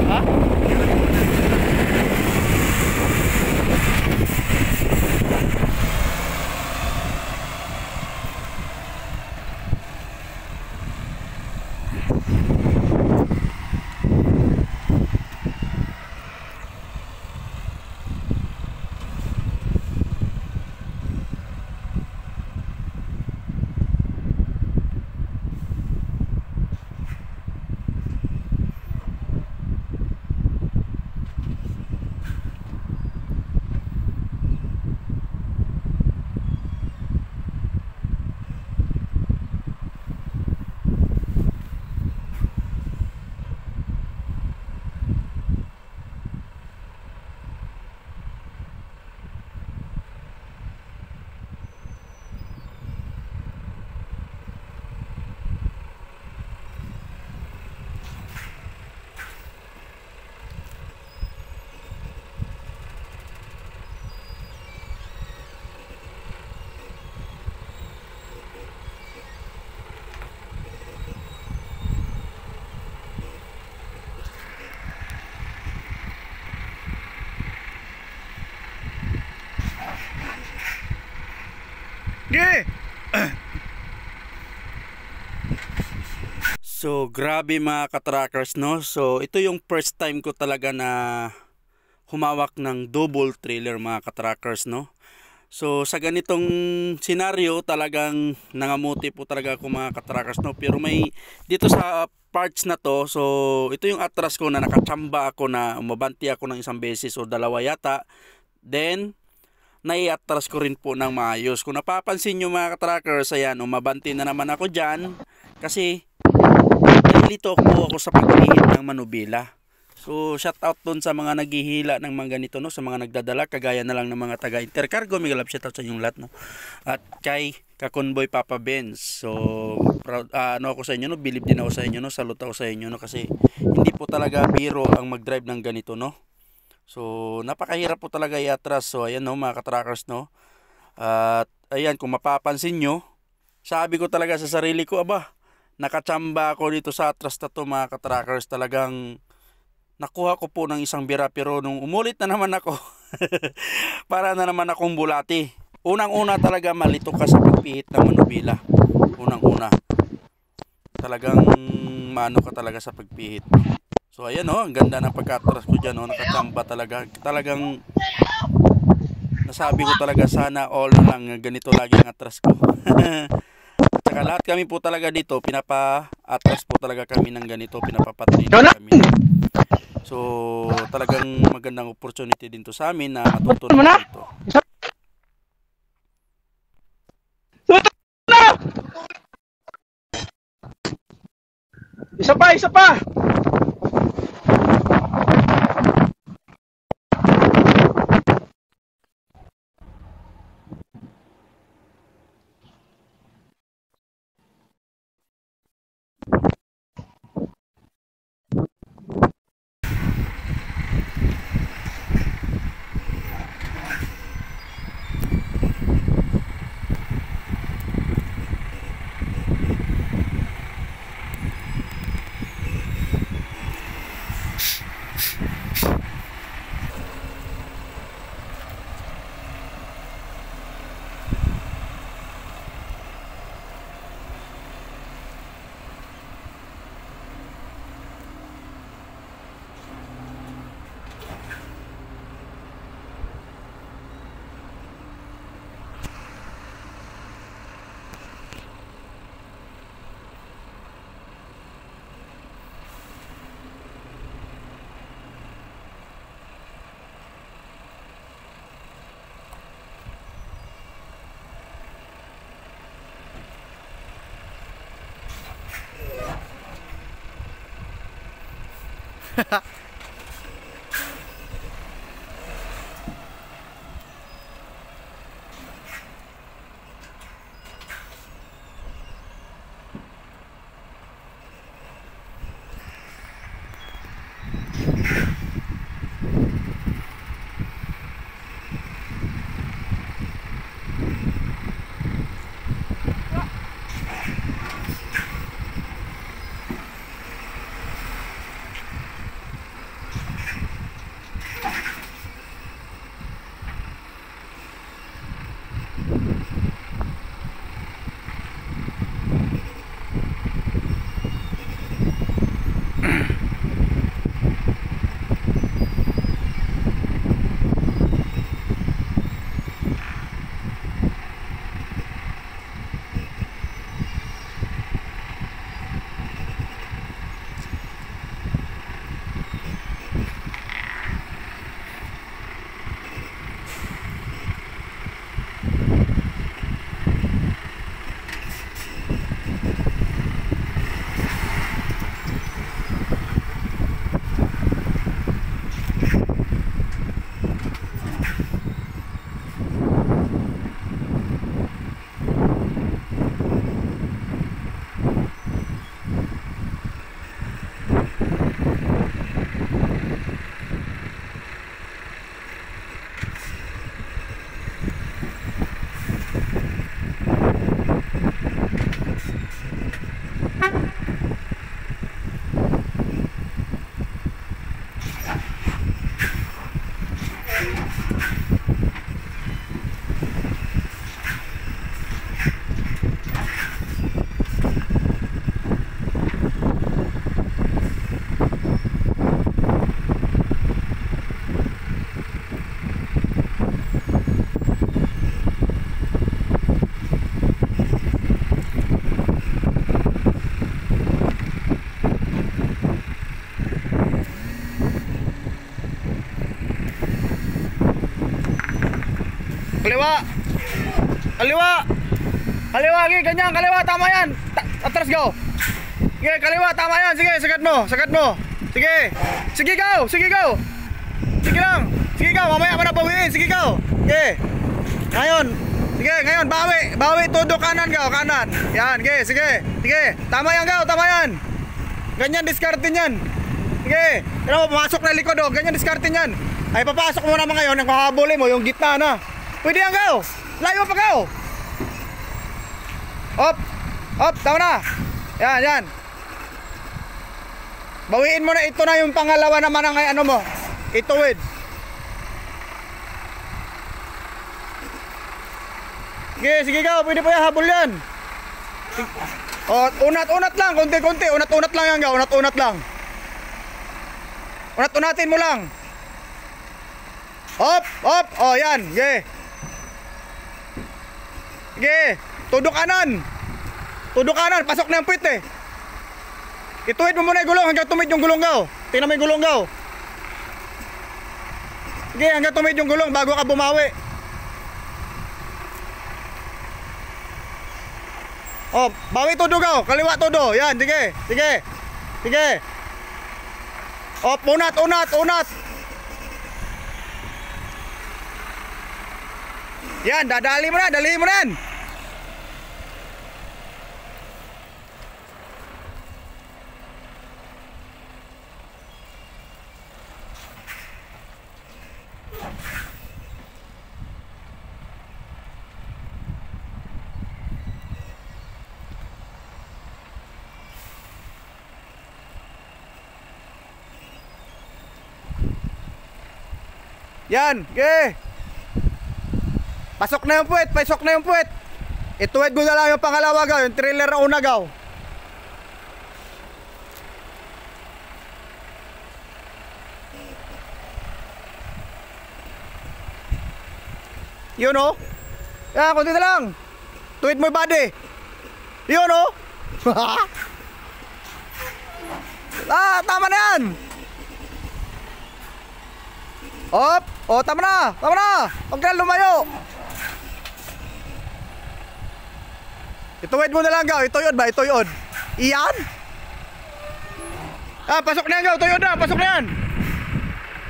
Ha? Yeah. So grabe mga ka-trackers, no? So ito yung first time ko talaga na humawak ng double trailer mga ka-trackers, no? So sa ganitong senaryo talagang nangamuti po talaga ako mga ka-trackers, no? Pero may dito sa parts na to, so ito yung atras ko na nakachamba ako na umabanti ako ng isang beses o dalawa yata. Then naiatras ko rin po ng maayos. Kung napapansin nyo mga ka-trackers, ayan, umabanti na naman ako dyan kasi nalilito po ako sa paghihit ng manubila. So shout out dun sa mga naghihila ng mga ganito, no, sa mga nagdadala kagaya na lang ng mga taga Intercargo. May galap shout out sa inyong lahat, no, at kay Kakonboy Papa Benz. So proud, ano ako sa inyo, no, believe din ako sa inyo, no, salute ako sa inyo, no, kasi hindi po talaga biro ang mag-drive ng ganito, no. So napakahirap po talaga i-atras. So ayan, no, mga ka-trackers, no. At ayan, kung mapapansin nyo, sabi ko talaga sa sarili ko, aba, nakachamba ako dito sa atras na to mga ka-trackers. Talagang nakuha ko po ng isang bira, pero nung umulit na naman ako para na naman akong bulati. Unang-una talaga malito ka sa pagpihit ng manubila. Unang-una talagang mano ka talaga sa pagpihit. So ayan, no, ang ganda ng pagka-atras ko dyan, no, nakachamba talaga. Talagang nasabi ko talaga sana all na lang ganito lagi ang atras ko. At saka lahat kami po talaga dito, pinapa-atras po talaga kami ng ganito, pinapapatraining kami. So talagang magandang opportunity din to sa amin na matutunan dito. Isa pa, isa pa. Kaliwa. Kaliwa. Kaliwa, sige, ganyan, kaliwa, tama yan. Atras, go. Sige, kaliwa, tama yan. Sige, sagat mo, sagat mo. Sige. Sige, go. Sige, go. Sige lang. Sige, go. Mamaya mo na bawiin. Sige, go. Sige. Ngayon. Sige, ngayon, bawi. Bawi, todo kanan, go. Kanan. Yan, sige, sige. Sige. Tama yan, go. Tama yan. Ganyan, discardin yan. Sige. Ano mo, pumasok na likod, oh. Ganyan, discardin yan. Ay, papasok mo naman ngayon. Ang kahabulin mo, yung gitna na. Pwede yan, go. Layo pa, go. Op. Op, tama na. Yan, yan. Bawiin mo na, ito na yung pangalawa naman ng ano mo. Ituwid. Sige, sige, go. Pwede pa yan, habol yan. O, unat-unat lang, konti-konti. Unat-unat lang yan, go. Unat-unat lang. Unat-unatin mo lang. Op, op. O, yan. Sige. Sige. Todo kanan. Todo kanan. Pasok na yung puwit eh. Ituwid mo muna yung gulong hanggang tumid yung gulong, go. Tingnan mo yung gulong, go. Sige, hanggang tumid yung gulong bago ka bumawi. Oh, bawi todo, go. Kaliwa todo. Yan, sige. Sige. Sige. Oh, unat, unat, unat. Yan, dadali mo na, dali mo na. Yan, okay. Pasok na yung puwet, pasok na yung puwet. Ituwid mo na lang yung pangalawa, gaw. Yung trailer na una, gaw. Yun, oh. Yan, kunti na lang. Tuwid mo yung body. Yun, oh. Tama na yan. Op! O, tama na! Tama na! Huwag ka lumayo! Ituwid mo na lang, gaw. Ito yun ba? Ito yun. Iyan? Pasok na yan, gaw. Ito yun na. Pasok na yan.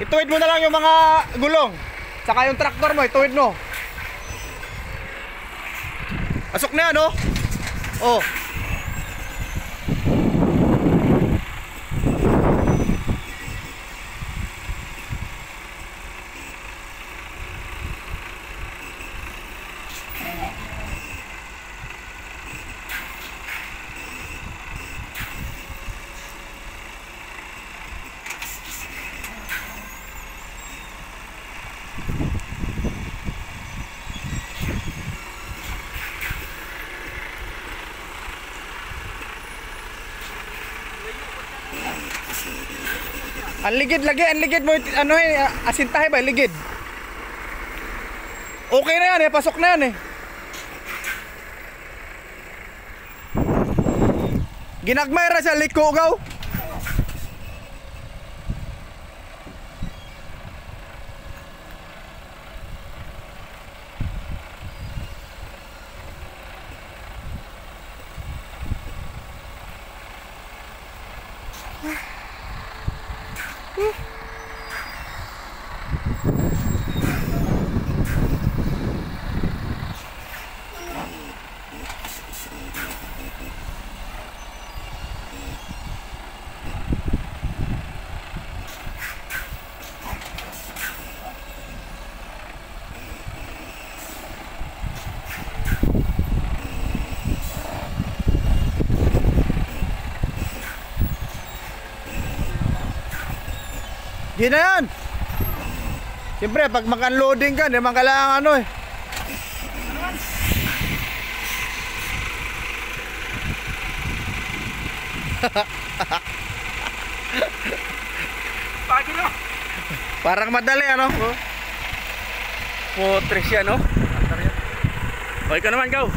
Ituwid mo na lang yung mga gulong. Saka yung traktor mo. Ituwid mo. Pasok na yan, oh. Oh. Ang ligid lagi, ang ligid mo, ano eh, asintahe ba, ligid. Okay na yan eh, pasok na yan eh. Ginagmay ra sa liko, gaw. Di na yan. Siyempre pag mag-unloading ka, di man kailangan ano eh. Parang madali ano. Putres yan, no? Okay ka naman, gaw.